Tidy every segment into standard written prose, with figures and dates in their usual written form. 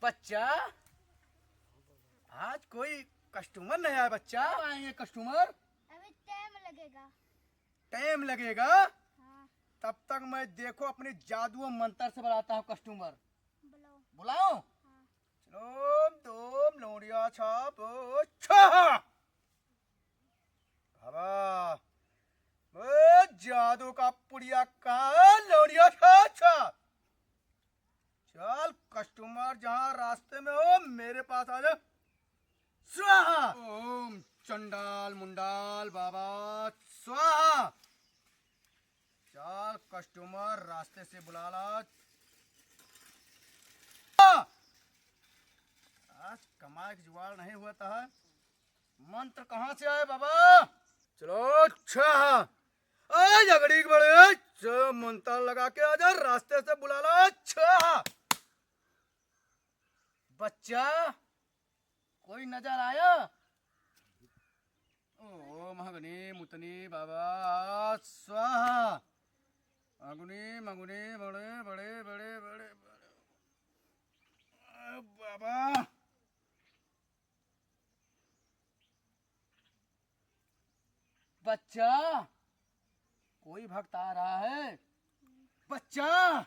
बच्चा आज कोई कस्टमर नहीं आया। बच्चा आएंगे कस्टमर? अभी टाइम लगेगा। टाइम लगेगा? हाँ। तब तक मैं देखो अपने जादू मंत्र से बुलाता हूँ कस्टमर। बुलाओ। बुलाओ। हाँ। चलो दो लोड़िया छाप छा बाबा जादू का पुड़िया कहा लोड़िया छा। चल कस्टमर जहाँ रास्ते में हो मेरे पास आ जा। स्वाहा। ओम चंडाल मुंडाल बाबा स्वाहा। चल कस्टमर रास्ते से बुला ला। आज कमाई की जुगाड़ नहीं हुआ था। मंत्र कहाँ से आए बाबा? चलो अच्छा झगड़ी के बड़े मंत्र लगा के आजा रास्ते से बुला ला। अच्छा बच्चा कोई नजर आया? ओ महगनी मुतनी बाबा स्वाहा। अग्नि मगुनी बड़े बड़े बड़े बड़े बाबा बच्चा कोई भक्त आ रहा है। बच्चा हाँ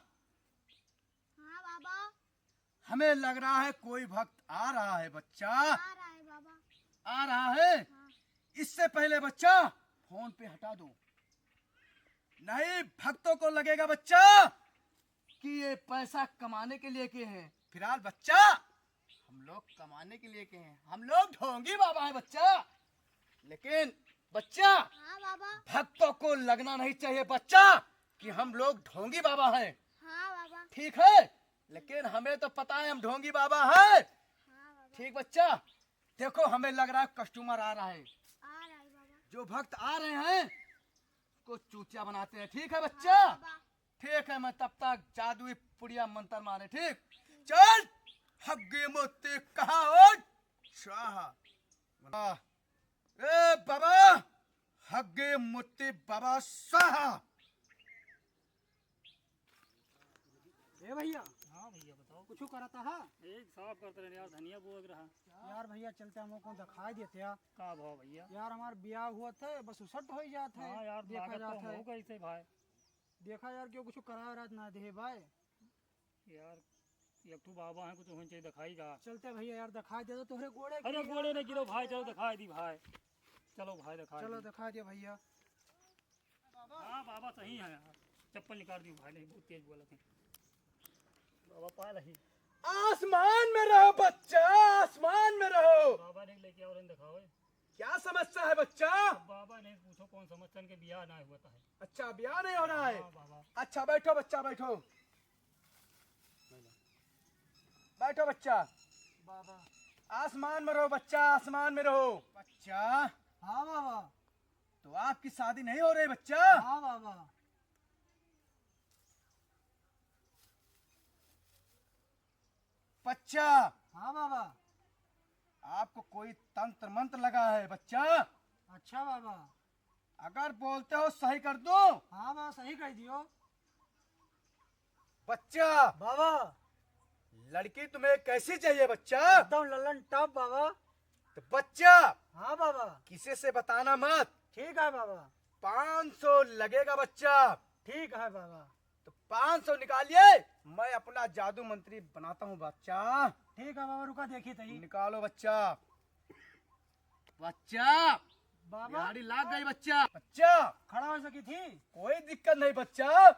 बाबा। हमें लग रहा है कोई भक्त आ रहा है। बच्चा आ रहा है बाबा। आ रहा है। हाँ। इससे पहले बच्चा फोन पे हटा दो। नहीं भक्तों को लगेगा बच्चा कि ये पैसा कमाने के लिए के हैं। फिलहाल बच्चा हम लोग कमाने के लिए के हैं। हम लोग ढोंगी बाबा है बच्चा। लेकिन बच्चा हाँ बाबा। भक्तों को लगना नहीं चाहिए बच्चा कि हम लोग ढोंगी बाबा हैं। हाँ बाबा। ठीक है लेकिन हमें तो पता है हम ढोंगी बाबा हैं। हाँ बाबा। ठीक बच्चा देखो हमें लग रहा है कस्टमर आ रहा है। आ रहा है बाबा। जो भक्त आ रहे हैं उसको चूतिया बनाते हैं। ठीक है बच्चा? हाँ बाबा। ठीक है मैं तब तक जादुई पुड़िया मंत्र मारे। ठीक चल हग्गे मोते कहा हो शाह। ए बाबा हग्गे मोते बाबा साहा। ए भैया। हाँ भैया बताओ। कुछ कराता है? एक साफ करते रहे यार, धनिया बोग रहा। यार भैया चलते हम लोग को दिखाई देते यार। का भाव भैया? यार हमार ब्याह हुआ था बस उसट हो जाता है। हाँ यार देखा लागत जाता तो है। हो कैसे भाई? देखा यार क्यों कुछ करा रात ना दे भाई। यार एक तो बाबा है कुछ होना चाहिए दिखाई का। चलते भैया यार दिखाई दे दो तोहरे गोड़े अरे गोड़े ने गिरो भाई, चलो दिखाई दी भाई। चलो भाई दिखाई चलो दी। दिखा दिया भैया। हाँ बाबा सही है यार। चप्पल निकाल दी भाई, नहीं बहुत तेज बोला थे बाबा। पाल ही आसमान में रहो बच्चा आसमान में रहो। बाबा ने लेके और दिखाओ। क्या समस्या है बच्चा? बाबा ने पूछो कौन समझन के बियाह ना हुआ था। अच्छा ब्याह नहीं हो रहा है। हाँ बाबा। अच्छा बैठो बच्चा बैठो। बैठो बच्चा। बाबा। आसमान में रहो बच्चा आसमान में रहो। बच्चा हाँ बाबा। तो आपकी शादी नहीं हो रही बच्चा? हाँ बाबा। बच्चा हाँ बाबा। आपको कोई तंत्र मंत्र लगा है बच्चा? अच्छा बाबा। अगर बोलते हो सही कर दो। हाँ बाबा सही कह दियो। बच्चा बाबा लड़की तुम्हें कैसी चाहिए बच्चा? एकदम ललन टॉप बाबा। तो बच्चा हाँ बाबा। किसी से बताना मत। ठीक है बाबा। 500 लगेगा बच्चा। ठीक है बाबा। तो 500 निकालिए मैं अपना जादू मंत्री बनाता हूँ बच्चा। ठीक है बाबा रुका देखी तही। निकालो बच्चा। बच्चा बाबा गाड़ी लाग गई बच्चा। बच्चा खड़ा हो सकी थी। कोई दिक्कत नहीं बच्चा।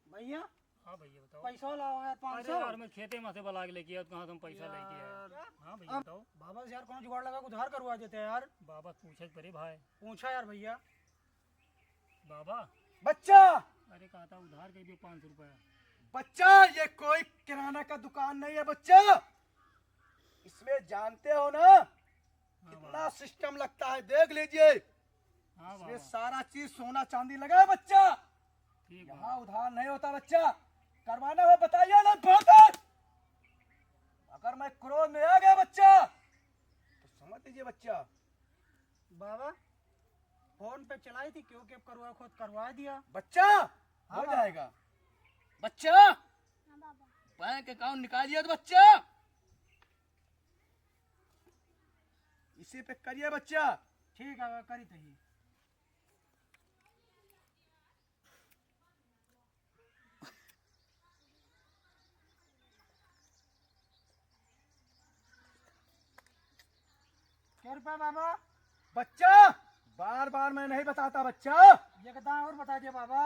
भैया हाँ भैया बताओ। पैसा लाओ यार अरे 500। यार मैं खेते में से बला के लेके आया, कहाँ तुम पैसा लेके आए? हाँ भैया बताओ। बाबा से यार कौन जुगाड़ लगा के उधार करवा देते हैं यार। बाबा पूछे परे भाई। पूछा यार भैया। बाबा बच्चा अरे कहा था उधार के दियो 500 रुपया। बच्चा ये कोई किराना का दुकान नहीं है बच्चा। इसमें जानते हो ना कितना सिस्टम लगता है देख लीजिए। हाँ इसमें बाबा सारा चीज सोना चांदी लगा है बच्चा। ठीक है। यहाँ उधार नहीं होता बच्चा। करवाना हो बताइए ना बहुत। अगर मैं क्रोध में आ गया बच्चा तो समझ लीजिए बच्चा। बाबा फोन पे चलाई थी, क्यों केप करवा खुद करवा दिया। बच्चा हो हाँ। जाएगा। बच्चा हाँ बाबा। बैंक अकाउंट निकालिए तो बच्चा, इसी पे करिए बच्चा। ठीक है करी थी। क्या रुपया बाबा? बच्चा बार बार मैं नहीं बताता बच्चा। ये कहता और बता दिया बाबा।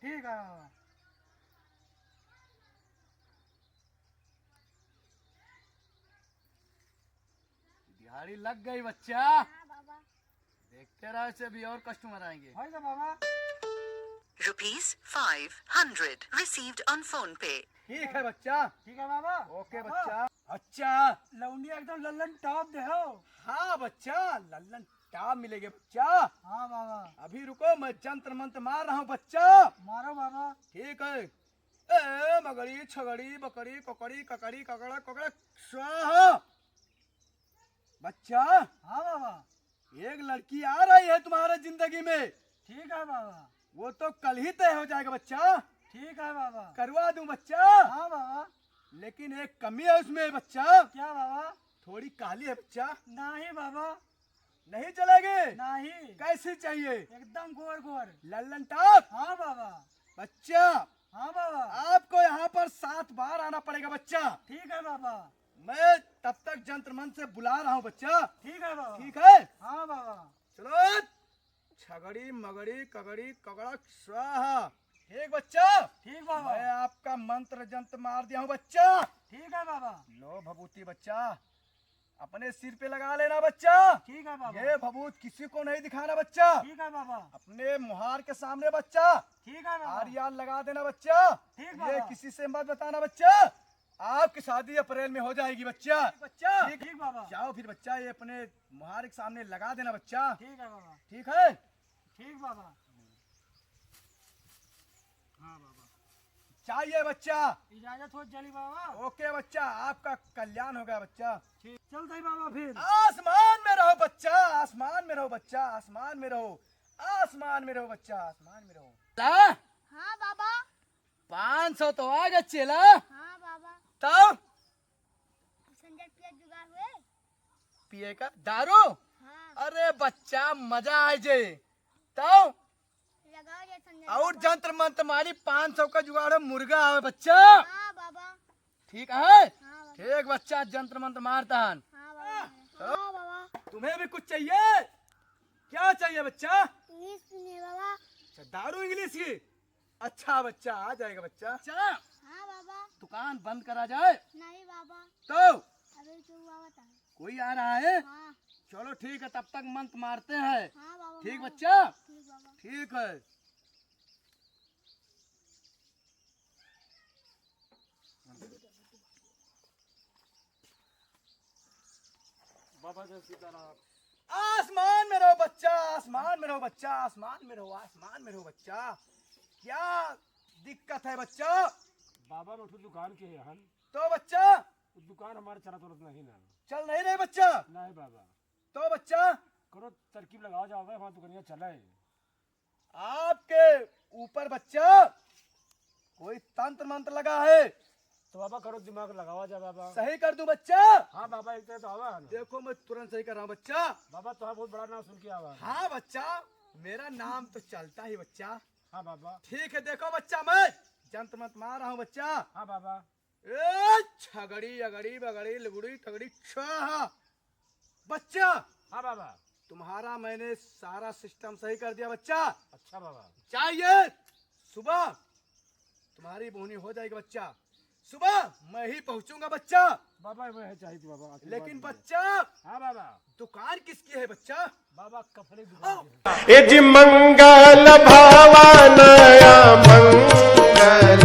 ठीक है बाबा। दिहाड़ी लग गई बच्चा। हाँ बाबा। देखते रहो, इसे भी और कस्टमर आएंगे। होगा बाबा। ₹500 received on phone pay. ठीक है बच्चा। ठीक है बाबा। ओके बाबा, बच्चा। अच्छा लौंडी एकदम लल्लन टॉप दे हो। हाँ बच्चा, लल्लन टाप मिलेंगे बच्चा। हाँ बाबा। अभी रुको, मैं जंत्र मंत्र मार रहा हूँ बच्चा। मारो बाबा। ठीक है। ए मगड़ी छगड़ी बकड़ी ककड़ी ककड़ी ककड़ा ककड़ा स्वाहा। बच्चा हाँ बाबा। एक लड़की आ रही है तुम्हारे जिंदगी में, ठीक है बाबा। वो तो कल ही तय हो जाएगा बच्चा। ठीक है बाबा। करवा दूं बच्चा, हाँ बाबा। लेकिन एक कमी है उसमें बच्चा। क्या बाबा? थोड़ी काली है बच्चा। नहीं बाबा। नहीं चलेगी? नहीं। कैसी चाहिए? एकदम गोर गोर। लल्लन टाप। हाँ बाबा। बच्चा हाँ बाबा। आपको यहाँ पर 7 बार आना पड़ेगा बच्चा। ठीक है बाबा। मैं तब तक जंत्र मंत्र से बुला रहा हूँ बच्चा। ठीक है बाबा। ठीक है। हाँ बाबा। चलो छगड़ी मगड़ी कगड़ी कगड़ा स्वाहा। ठीक बच्चा। ठीक बाबा। मैं आपका मंत्र जंत्र मार दिया हूँ बच्चा। ठीक है बाबा। लो भभूति बच्चा, अपने सिर पे लगा लेना बच्चा। ठीक है बाबा। ये भभूत किसी को नहीं दिखाना बच्चा। ठीक है बाबा। अपने मुहार के सामने बच्चा ठीक है बाबा। आर्यान लगा देना बच्चा। ठीक ये बाबा। किसी से मत बताना बच्चा। आपकी शादी अप्रैल में हो जाएगी बच्चा। बच्चा ठीक बाबा। जाओ फिर बच्चा, ये अपने मुहार के सामने लगा देना बच्चा। ठीक है बाबा। ठीक है। ठीक बाबा। हाँ बाबा। चाहिए बच्चा। इजाजत हो चली बाबा। ओके बच्चा, आपका कल्याण होगा बच्चा। ठीक चलते ही बाबा फिर। आसमान में रहो बच्चा, आसमान में रहो बच्चा, आसमान में रहो, आसमान में रहो बच्चा, आसमान में रहो। हाँ बाबा। 500 तो आ गए चेला। हाँ बाबा। तब संजय पिया जुगाड़ हुए। पिए का दारू। हाँ अरे बच्चा मजा आ जाए। तब लगाओ ये संजय। और जंत्र मंत्र मारी 500 का जुगाड़ मुर्गा आवे बच्चा। हाँ बाबा। ठीक है। हाँ बाबा। ठीक बच्चा, जंत्र मंत्र मारता है। हाँ बाबा। हाँ बाबा। तुम्हें भी कुछ चाहिए? क्या चाहिए बच्चा? इंग्लिश सुनिए बाबा। अच्छा, दारू इंग्लिश की। अच्छा बच्चा, आ जाएगा बच्चा। अच्छा हाँ बाबा। दुकान बंद करा जाए नहीं बाबा। तो अभी क्यों बाबा था? कोई आ रहा है। हाँ। चलो ठीक है, तब तक मंत्र मारते हैं। हाँ बाबा। ठीक हाँ। बच्चा। ठीक बाबा। ठीक है। बाबा जय सीताराम। आसमान में रहो बच्चा, आसमान में रहो बच्चा, आसमान में रहो, आसमान में रहो बच्चा। क्या दिक्कत है बच्चा? बाबा रोटी दुकान के हैं तो बच्चा उस दुकान हमारे चला तो नहीं ना। चल नहीं रहे बच्चा। नहीं बाबा, तो बच्चा करो तरकीब लगाओ जाओ वहाँ दुकानिया चले। आपके ऊपर बच्चा कोई तंत्र मंत्र लगा है। तो बाबा करो दिमाग लगावा जाए बाबा। सही कर दूं बच्चा? हाँ बाबा एक तो आवा है ना। देखो मैं तुरंत सही कर रहा हूँ बच्चा। बाबा तो बहुत बड़ा नाम सुन के आवा है। हाँ बच्चा, मेरा नाम तो चलता ही बच्चा। हाँ बाबा। ठीक है, देखो बच्चा मैं जंत्र मंत्र मार रहा हूँ बच्चा। हाँ बाबा। ए छगड़ी अगड़ी बगड़ी लगुड़ी ठगड़ी छा। बच्चा हाँ बाबा। तुम्हारा मैंने सारा सिस्टम सही कर दिया बच्चा। अच्छा बाबा। चाहिए सुबह तुम्हारी बोनी हो जाएगी बच्चा। सुबह मैं ही पहुंचूंगा बच्चा। बाबा वह चाहिए थी बाबा। लेकिन बच्चा हाँ बाबा। दुकान किसकी है बच्चा? बाबा कपड़े दुकान की है। यजि मंगल भावानया मंगल